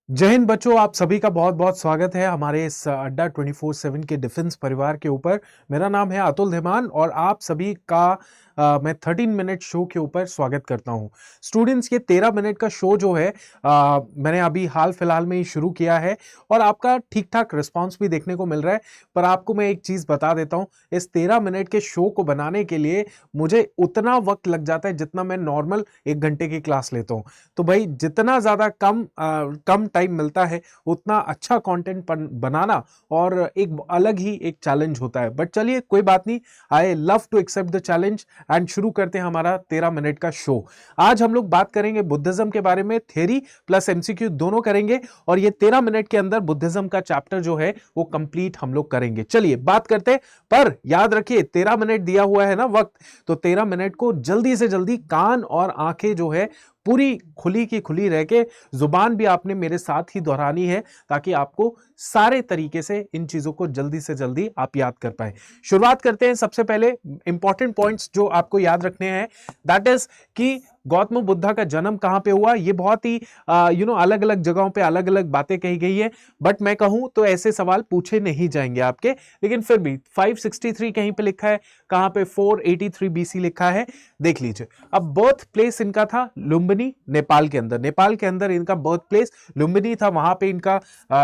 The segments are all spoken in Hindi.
जय हिंद बच्चों, आप सभी का बहुत बहुत स्वागत है हमारे इस अड्डा 24/7 के डिफेंस परिवार के ऊपर। मेरा नाम है अतुल धीमान और आप सभी का मैं 13 मिनट शो के ऊपर स्वागत करता हूं। स्टूडेंट्स, ये 13 मिनट का शो जो है मैंने अभी हाल फिलहाल में ही शुरू किया है और आपका ठीक ठाक रिस्पांस भी देखने को मिल रहा है। पर आपको मैं एक चीज बता देता हूं, इस 13 मिनट के शो को बनाने के लिए मुझे उतना वक्त लग जाता है जितना मैं नॉर्मल 1 घंटे की क्लास लेता हूं। तो भाई, जितना ज्यादा कम टाइम मिलता है उतना अच्छा कंटेंट बनाना और एक अलग ही एक चैलेंज होता है। बट चलिए, कोई बात नहीं, I love to accept the challenge and शुरू करते हैं हमारा 13 मिनट का शो। आज हम लोग बात करेंगे बुद्धिज्म के बारे में, थ्योरी प्लस एमसीक्यू दोनों करेंगे और ये 13 मिनट के अंदर बुद्धिज्म का चैप्टर जो है वो कंप्लीट हम लोग करेंगे। चलिए बात करते हैं, पर याद रखिए 13 मिनट दिया हुआ है ना वक्त, तो 13 मिनट को जल्दी से जल्दी कान और आंखें जो है पूरी खुली की खुली रह के, जुबान भी आपने मेरे साथ ही दोहरानी है ताकि आपको सारे तरीके से इन चीजों को जल्दी से जल्दी आप याद कर पाए। शुरुआत करते हैं। सबसे पहले इंपॉर्टेंट पॉइंट्स जो आपको याद रखने हैं, दैट इज कि गौतम बुद्धा का जन्म कहां पे हुआ। ये बहुत ही अलग अलग जगहों पे अलग अलग बातें कही गई है, बट मैं कहूं तो ऐसे सवाल पूछे नहीं जाएंगे आपके, लेकिन फिर भी 563 कहीं पे लिखा है, कहां पे 483 बीसी लिखा है, देख लीजिए। अब बर्थ प्लेस इनका था लुम्बिनी, नेपाल के अंदर। नेपाल के अंदर इनका बर्थ प्लेस लुम्बिनी था, वहां पे इनका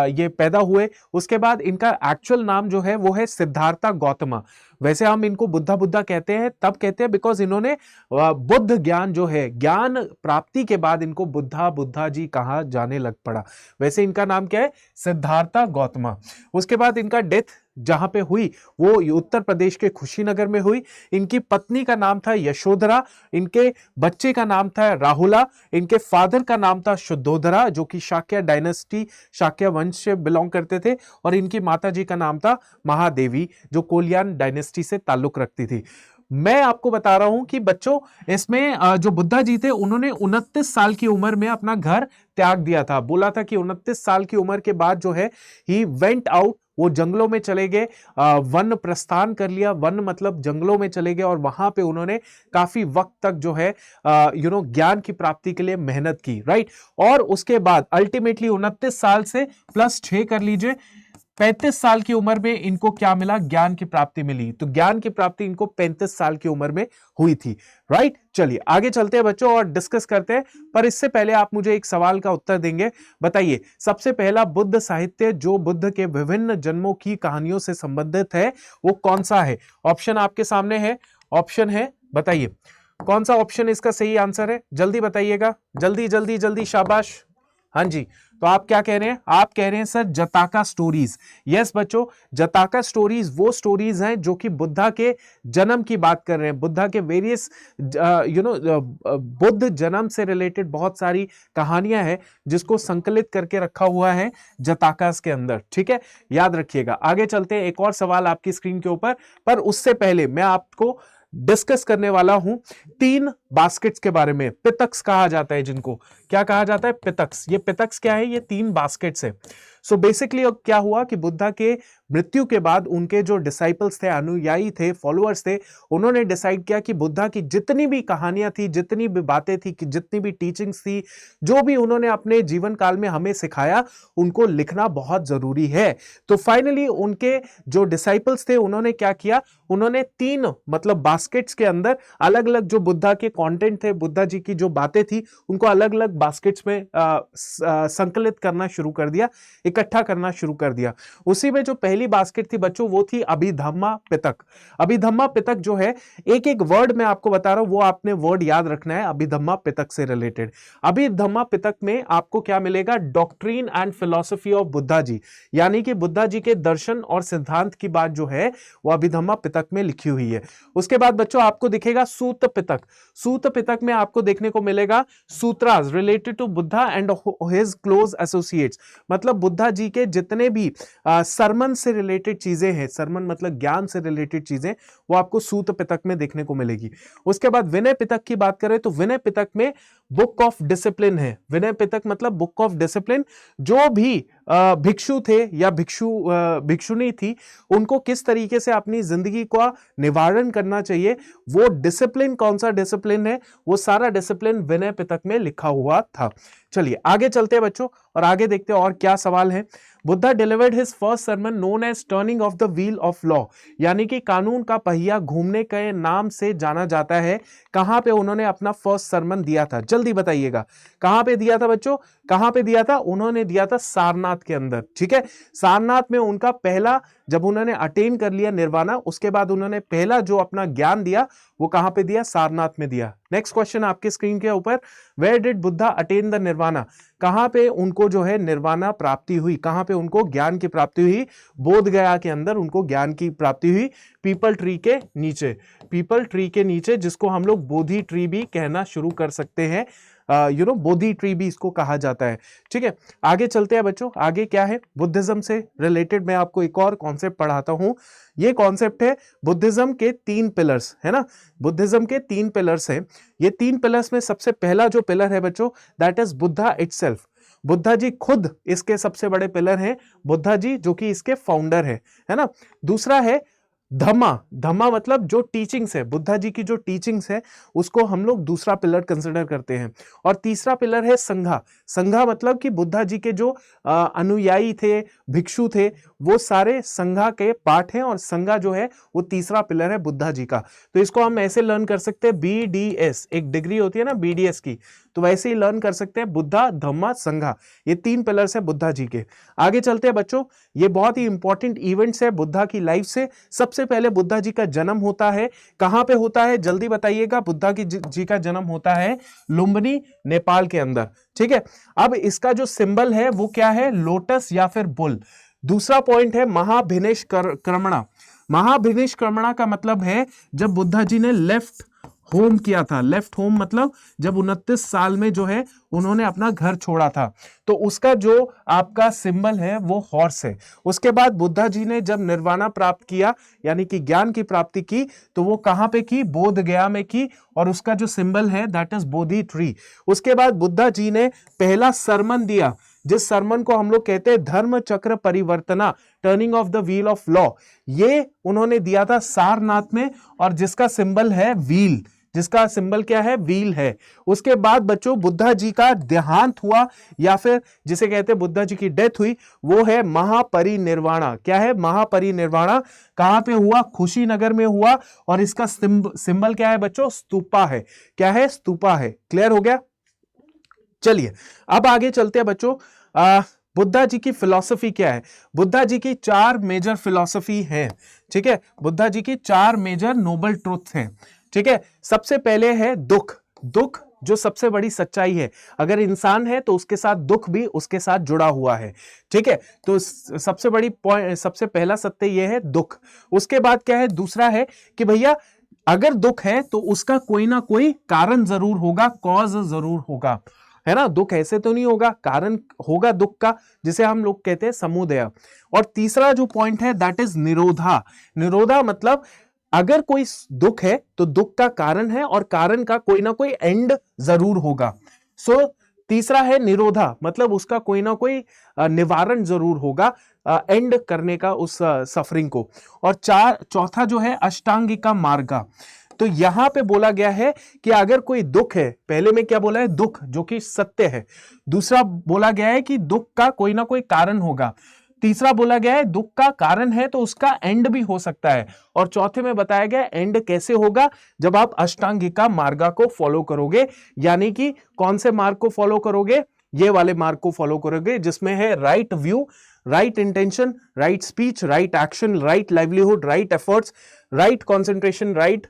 ये पैदा हुए। उसके बाद इनका एक्चुअल नाम जो है वो है सिद्धार्था गौतमा। वैसे हम इनको बुद्धा बुद्धा कहते हैं, तब कहते हैं बिकॉज इन्होंने बुद्ध ज्ञान जो है, ज्ञान प्राप्ति के बाद इनको बुद्धा बुद्धा जी कहा जाने लग पड़ा। वैसे इनका नाम क्या है? सिद्धार्था गौतमा। उसके बाद इनका डेथ जहां पे हुई वो उत्तर प्रदेश के कुशीनगर में हुई। इनकी पत्नी का नाम था यशोधरा, इनके बच्चे का नाम था राहुला, इनके फादर का नाम था शुद्धोधरा जो कि शाक्य डायनेस्टी, शाक्य वंश से बिलोंग करते थे, और इनकी माता जी का नाम था महादेवी जो कोलियान डायनेस्टी से ताल्लुक रखती थी। मैं आपको बता रहा हूं कि बच्चों, इसमें जो बुद्धा जी थे उन्होंने 29 साल की उम्र में अपना घर त्याग दिया था। बोला था कि 29 साल की उम्र के बाद जो है ही वेंट आउट, वो जंगलों में चले गए, वन प्रस्थान कर लिया। वन मतलब जंगलों में चले गए और वहां पे उन्होंने काफी वक्त तक जो है ज्ञान की प्राप्ति के लिए मेहनत की, राइट। और उसके बाद अल्टीमेटली 29 साल से प्लस 6 कर लीजिए, 35 साल की उम्र में इनको क्या मिला? ज्ञान की प्राप्ति मिली। तो ज्ञान की प्राप्ति इनको 35 साल की उम्र में हुई थी, राइट। चलिए आगे चलते हैं बच्चों और डिस्कस करते हैं, पर इससे पहले आप मुझे एक सवाल का उत्तर देंगे। बताइए, सबसे पहला बुद्ध साहित्य जो बुद्ध के विभिन्न जन्मों की कहानियों से संबंधित है वो कौन सा है? ऑप्शन आपके सामने है, ऑप्शन है, बताइए कौन सा ऑप्शन इसका सही आंसर है? जल्दी बताइएगा, जल्दी जल्दी जल्दी, शाबाश। हाँ जी, तो आप क्या कह रहे हैं? आप कह रहे हैं सर जताका स्टोरीज। यस बच्चों, जताका स्टोरीज वो स्टोरीज हैं जो कि बुद्धा के जन्म की बात कर रहे हैं। बुद्धा के वेरियस बुद्ध जन्म से रिलेटेड बहुत सारी कहानियां हैं जिसको संकलित करके रखा हुआ है जताकास के अंदर, ठीक है। याद रखिएगा। आगे चलते हैं, एक और सवाल आपकी स्क्रीन के ऊपर, पर उससे पहले मैं आपको डिस्कस करने वाला हूं 3 बास्केट्स के बारे में। पितक्स कहा जाता है जिनको, क्या कहा जाता है? पितक्स। ये पितक्स क्या है? ये 3 बास्केट्स है। सो बेसिकली क्या हुआ कि बुद्धा के मृत्यु के बाद उनके जो डिसाइपल्स थे, अनुयायी थे, फॉलोअर्स थे, उन्होंने डिसाइड किया कि बुद्धा की जितनी भी कहानियां थी, जितनी भी बातें थी, कि जितनी भी टीचिंग्स थी, जो भी उन्होंने अपने जीवन काल में हमें सिखाया, उनको लिखना बहुत जरूरी है। तो फाइनली उनके जो डिसाइपल्स थे उन्होंने क्या किया? उन्होंने 3 मतलब बास्केट्स के अंदर अलग अलग जो बुद्धा के कंटेंट थे, बुद्धा जी की जो बातें थी, उनको अलग अलग बास्केट्स में संकलित करना शुरू कर दिया, इकट्ठा करना शुरू कर दिया। उसी में जो पहली बास्केट थी बच्चों वो थी अभिधम्मा पिटक। अभिधम्मा पिटक जो है, एक एक वर्ड मैं आपको बता रहा हूं, वो आपने वर्ड याद रखना है अभिधम्मा पिटक से रिलेटेड। अभिधम्मा पिटक में आपको क्या मिलेगा? Doctrine and philosophy of Buddha ji, यानी कि बुद्धा जी के दर्शन और सिद्धांत की बात जो है वो अभिधम्मा पिटक में लिखी हुई है। उसके बाद बच्चों आपको दिखेगा सूत पिटक। सूत पिटक में आपको देखने को मिलेगा sutras related to Buddha and his close associates, मतलब बुद्धा जी के जितने भी सरमन से रिलेटेड चीजें हैं, सरमन मतलब ज्ञान से रिलेटेड चीजें, वो आपको सूत पिटक में देखने को मिलेगी। उसके बाद विनय पिटक की बात करें तो विनय पिटक में बुक ऑफ डिसिप्लिन है। विनय पिटक मतलब बुक ऑफ डिसिप्लिन, जो भी भिक्षु थे या भिक्षुनी थी, उनको किस तरीके से अपनी जिंदगी का निवारण करना चाहिए, वो डिसिप्लिन कौन सा डिसिप्लिन है, वो सारा डिसिप्लिन विनय पिटक में लिखा हुआ था। चलिए आगे चलते हैं बच्चों और आगे देखते हैं और क्या सवाल है। Buddha delivered his first sermon known as turning of the wheel of law, यानी कि कानून का पहिया घूमने के नाम से जाना जाता है। कहां पे उन्होंने अपना फर्स्ट सरमन दिया था, जल्दी बताइएगा कहां पे दिया था बच्चों, कहां पे दिया था? उन्होंने दिया था सारनाथ के अंदर। ठीक है, सारनाथ में उनका पहला, जब उन्होंने अटेन कर लिया निर्वाणा, उसके बाद उन्होंने पहला जो अपना ज्ञान दिया वो कहां पे दिया? सारनाथ में दिया। नेक्स्ट क्वेश्चन आपके स्क्रीन के ऊपर, where did Buddha attain the nirvana, कहां पे उनको जो है निर्वाणा प्राप्ति हुई, कहां पे उनको ज्ञान की प्राप्ति हुई? बोध गया के अंदर उनको ज्ञान की प्राप्ति हुई, पीपल ट्री के नीचे, पीपल ट्री के नीचे, जिसको हम लोग बोधि ट्री भी कहना शुरू कर सकते हैं। बोधि ट्री भी इसको कहा जाता है। ठीक है, आगे चलते हैं बच्चों। आगे क्या है? बुद्धिज्म से रिलेटेड मैं आपको एक और कॉन्सेप्ट पढ़ाता हूं। ये कॉन्सेप्ट है बुद्धिज्म के 3 पिलर्स, है ना, बुद्धिज्म के 3 पिलर्स हैं। ये 3 पिलर्स में सबसे पहला जो पिलर है बच्चों, that is Buddha itself. Buddha ji खुद इसके सबसे बड़े पिलर हैं, बुद्धा जी जो कि इसके फाउंडर है ना। दूसरा है धम्मा, धम्मा मतलब जो टीचिंग्स है, बुद्धा जी की जो टीचिंग्स है उसको हम लोग दूसरा पिलर कंसिडर करते हैं। और तीसरा पिलर है संघा। संघा मतलब कि बुद्धा जी के जो अनुयायी थे, भिक्षु थे, वो सारे संघा के पार्ट हैं, और संघा जो है वो तीसरा पिलर है बुद्धा जी का। तो इसको हम ऐसे लर्न कर सकते हैं, BDS एक डिग्री होती है ना BDS की, तो वैसे ही लर्न कर सकते हैं, बुद्धा धम्मा संघा, ये 3 पिलर्स है बुद्धा जी के। आगे चलते हैं बच्चों, ये बहुत ही इंपॉर्टेंट इवेंट्स है बुद्धा की लाइफ से। सबसे पहले बुद्धा जी का जन्म होता है, कहां पे होता है जल्दी बताइएगा? बुद्धा जी का जन्म होता है लुम्बिनी, नेपाल के अंदर। ठीक है, अब इसका जो सिंबल है वो क्या है? लोटस या फिर बुल। दूसरा पॉइंट है महाभिनिष्क्रमणा। महाभिनिष्क्रमणा का मतलब है जब बुद्धा जी ने लेफ्ट होम किया था। लेफ्ट होम मतलब जब 29 साल में जो है उन्होंने अपना घर छोड़ा था, तो उसका जो आपका सिंबल है वो हॉर्स है। उसके बाद बुद्धा जी ने जब निर्वाणा प्राप्त किया, यानी कि ज्ञान की प्राप्ति की, तो वो कहां पे की? बोध गया में की, और उसका जो सिंबल है दैट इज बोधि ट्री। उसके बाद बुद्धा जी ने पहला सरमन दिया, जिस सरमन को हम लोग कहते हैं Dharma Chakra Parivartana, turning of the wheel of law, ये उन्होंने दिया था सारनाथ में, और जिसका सिंबल है व्हील, जिसका सिंबल क्या है? व्हील है। उसके बाद बच्चों बुद्धा जी का देहांत हुआ, या फिर जिसे कहते हैं बुद्धा जी की डेथ हुई, वो है महापरिनिर्वाणा। क्या है? महापरिनिर्वाणा। कहां पे हुआ? कुशीनगर में हुआ, और इसका सिंबल क्या है बच्चों? स्तूपा है। क्या है? स्तूपा है। क्लियर हो गया? चलिए अब आगे चलते हैं बच्चों। बुद्धा जी की फिलॉसफी क्या है? बुद्धा जी की 4 मेजर फिलॉसफी है। ठीक है, बुद्धा जी की 4 मेजर नोबल ट्रुथ हैं। ठीक है, सबसे पहले है दुख। दुख जो सबसे बड़ी सच्चाई है, अगर इंसान है तो उसके साथ दुख भी उसके साथ जुड़ा हुआ है। ठीक है, तो सबसे बड़ी पॉइंट, सबसे पहला सत्य यह है दुख। उसके बाद क्या है? दूसरा है कि भैया अगर दुख है तो उसका कोई ना कोई कारण जरूर होगा, कॉज जरूर होगा, है ना। दुख ऐसे तो नहीं होगा, कारण होगा दुख का, जिसे हम लोग कहते हैं समुदय। और तीसरा जो पॉइंट है दैट इज निरोधा। निरोधा मतलब अगर कोई दुख है तो दुख का कारण है, और कारण का कोई ना कोई एंड जरूर होगा। सो तीसरा है निरोधा, मतलब उसका कोई ना कोई निवारण जरूर होगा, एंड करने का उस सफरिंग को। और चौथा जो है अष्टांगिका मार्ग। तो यहां पे बोला गया है कि अगर कोई दुख है, पहले में क्या बोला है? दुख जो कि सत्य है। दूसरा बोला गया है कि दुख का कोई ना कोई कारण होगा। तीसरा बोला गया है दुख का कारण है तो उसका एंड भी हो सकता है। और चौथे में बताया गया एंड कैसे होगा? जब आप अष्टांगिका मार्ग को फॉलो करोगे, यानी कि कौन से मार्ग को फॉलो करोगे? ये वाले मार्ग को फॉलो करोगे, जिसमें है right view, right intention, right speech, right action, right livelihood, right efforts, right concentration, right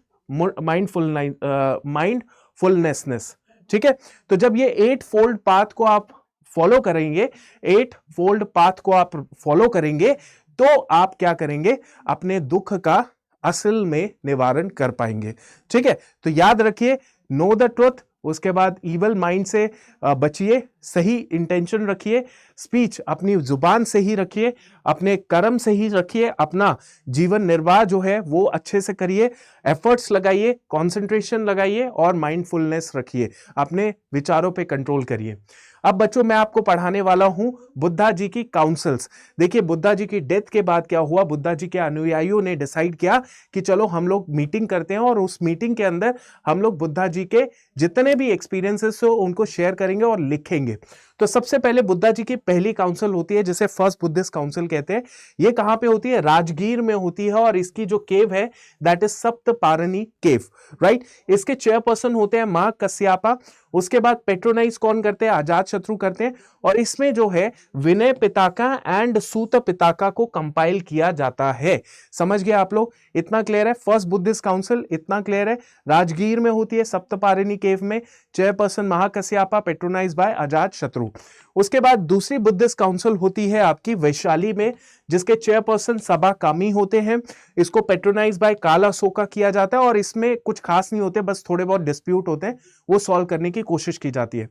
mindfulnessness. ठीक है, तो जब ये 8 फोल्ड पाथ को आप फॉलो करेंगे, 8 फोल्ड पाथ को आप फॉलो करेंगे, तो आप क्या करेंगे? अपने दुख का असल में निवारण कर पाएंगे। ठीक है, तो याद रखिए, नो द ट्रुथ, उसके बाद ईवल माइंड से बचिए, सही इंटेंशन रखिए, स्पीच अपनी जुबान से ही रखिए, अपने कर्म से ही रखिए, अपना जीवन निर्वाह जो है वो अच्छे से करिए, एफर्ट्स लगाइए, कंसंट्रेशन लगाइए और माइंडफुलनेस रखिए, अपने विचारों पे कंट्रोल करिए। अब बच्चों मैं आपको पढ़ाने वाला हूं बुद्धा जी की काउंसल्स। देखिए बुद्धा जी की डेथ के बाद क्या हुआ, बुद्धा जी के अनुयायियों ने डिसाइड किया कि चलो हम लोग मीटिंग करते हैं और उस मीटिंग के अंदर हम लोग बुद्धा जी के जितने भी एक्सपीरियंसेस हो उनको शेयर करेंगे और लिखेंगे। तो सबसे पहले बुद्धा जी की पहली काउंसिल होती है जिसे फर्स्ट बुद्धिस्ट काउंसिल कहते हैं। ये कहां पे होती है, राजगीर में होती है और इसकी जो केव है दैट इज सप्तपारणी केव, राइट। इसके चेयरपर्सन होते हैं मां कश्यपा। उसके बाद पेट्रोनाइज कौन करते हैं, अजात शत्रु करते हैं। और इसमें जो है विनय पिताका एंड सूत पिताका को कंपाइल किया जाता है। समझ गए आप लोग, इतना क्लियर है। फर्स्ट बुद्धिस्ट काउंसिल इतना क्लियर है, राजगीर में होती है सप्तपारणी केव में, चेयरपर्सन महाकश्यपा, पेट्रोनाइज बाय अजात शत्रु। उसके बाद दूसरी बुद्धिस्ट काउंसिल होती है आपकी वैशाली में, जिसके चेयरपर्सन सभा कामी होते हैं। इसको पेट्रोनाइज बाय काला सोका किया जाता है और इसमें कुछ खास नहीं होते, बस थोड़े बहुत डिस्प्यूट होते हैं, वो सॉल्व करने की कोशिश की जाती है।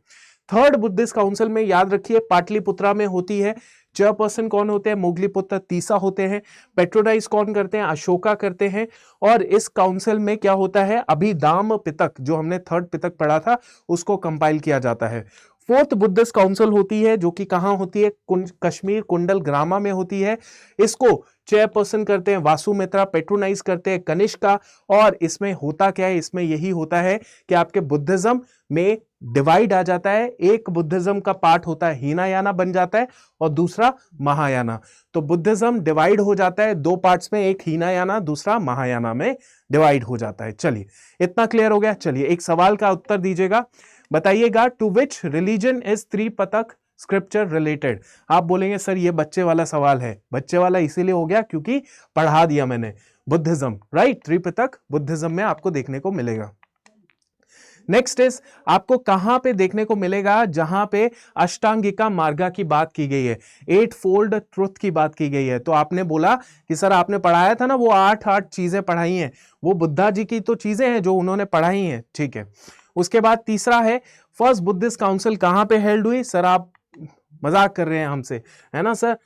थर्ड बुद्धिस्ट काउंसिल में याद रखिए पाटलिपुत्रा में होती है। चेयरपर्सन कौन होते हैं, मोगलीपुत्र तीसा होते हैं। पेट्रोनाइज कौन करते हैं, अशोका करते हैं। और इस काउंसिल में क्या होता है, अभिधाम पितक, जो हमने थर्ड पितक पढ़ा था, उसको कंपाइल किया जाता है। फोर्थ बुद्धिस्ट काउंसिल होती है जो कि कहां होती है, कश्मीर कुंडल ग्रामा में होती है। इसको चेयरपर्सन करते हैं वासुमित्रा, पेट्रोनाइज करते हैं कनिष्का। और इसमें होता क्या है, इसमें यही होता है कि आपके बुद्धिज्म में डिवाइड आ जाता है। एक बुद्धिज्म का पार्ट होता है हीनायाना बन जाता है और दूसरा महायाना। तो बुद्धिज्म डिवाइड हो जाता है दो पार्ट्स में, एक हीनायाना दूसरा महायाना में डिवाइड हो जाता है। चलिए इतना क्लियर हो गया। चलिए एक सवाल का उत्तर दीजिएगा, बताइएगा to which religion is Tripitaka scripture related. आप बोलेंगे सर ये बच्चे वाला सवाल है। बच्चे वाला इसीलिए हो गया क्योंकि पढ़ा दिया मैंने, बुद्धिज्म, राइट। त्रिपिटक बुद्धिज्म में आपको देखने को मिलेगा। नेक्स्ट इज आपको कहां पे देखने को मिलेगा, जहां पे अष्टांगिका मार्गा की बात की गई है, 8 फोल्ड ट्रुथ की बात की गई है। तो आपने बोला कि सर आपने पढ़ाया था ना वो 8 चीजें पढ़ाई हैं, वो बुद्धा जी की तो चीजें हैं जो उन्होंने पढ़ाई हैं, ठीक है। उसके बाद तीसरा है फर्स्ट बुद्धिस्ट काउंसिल कहां पे हेल्ड हुई। सर आप मजाक कर रहे हैं हमसे, है ना सर।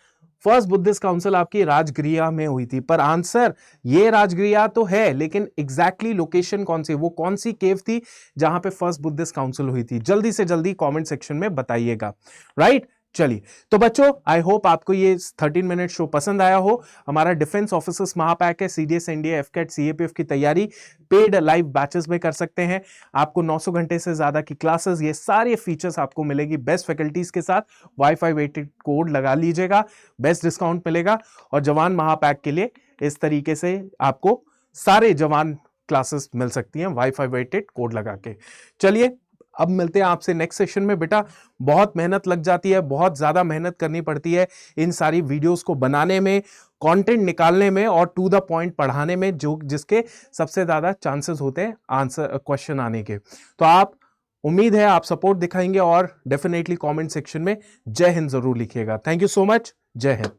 फर्स्ट बुद्धिस्ट काउंसिल आपकी राजगृह में हुई थी, पर आंसर ये राजगृह तो है, लेकिन एग्जैक्टली लोकेशन कौन सी, वो कौन सी केव थी जहां पे फर्स्ट बुद्धिस्ट काउंसिल हुई थी, जल्दी से जल्दी कमेंट सेक्शन में बताइएगा, राइट। चलिए तो बच्चों आई होप आपको ये 13 मिनट शो पसंद आया हो। हमारा डिफेंस ऑफिसर्स महापैक है, सीडीएस, एनडीए, एफकेट, सीएपीएफ की तैयारी पेड लाइव बैचेस में कर सकते हैं। आपको 900 घंटे से ज्यादा की क्लासेस, ये सारे फीचर्स आपको मिलेगी बेस्ट फैकल्टीज के साथ। वाईफाई वेटेड कोड लगा लीजिएगा, बेस्ट डिस्काउंट मिलेगा। और जवान महापैक के लिए इस तरीके से आपको सारे जवान क्लासेस मिल सकती हैं वाईफाई वेटेड कोड लगा के। चलिए अब मिलते हैं आपसे नेक्स्ट सेशन में। बेटा बहुत मेहनत लग जाती है, बहुत ज्यादा मेहनत करनी पड़ती है इन सारी वीडियोस को बनाने में, कंटेंट निकालने में और टू द पॉइंट पढ़ाने में, जो जिसके सबसे ज्यादा चांसेस होते हैं आंसर क्वेश्चन आने के। तो आप उम्मीद है आप सपोर्ट दिखाएंगे और डेफिनेटली कमेंट सेक्शन में जय हिंद जरूर लिखिएगा। थैंक यू सो मच, जय हिंद।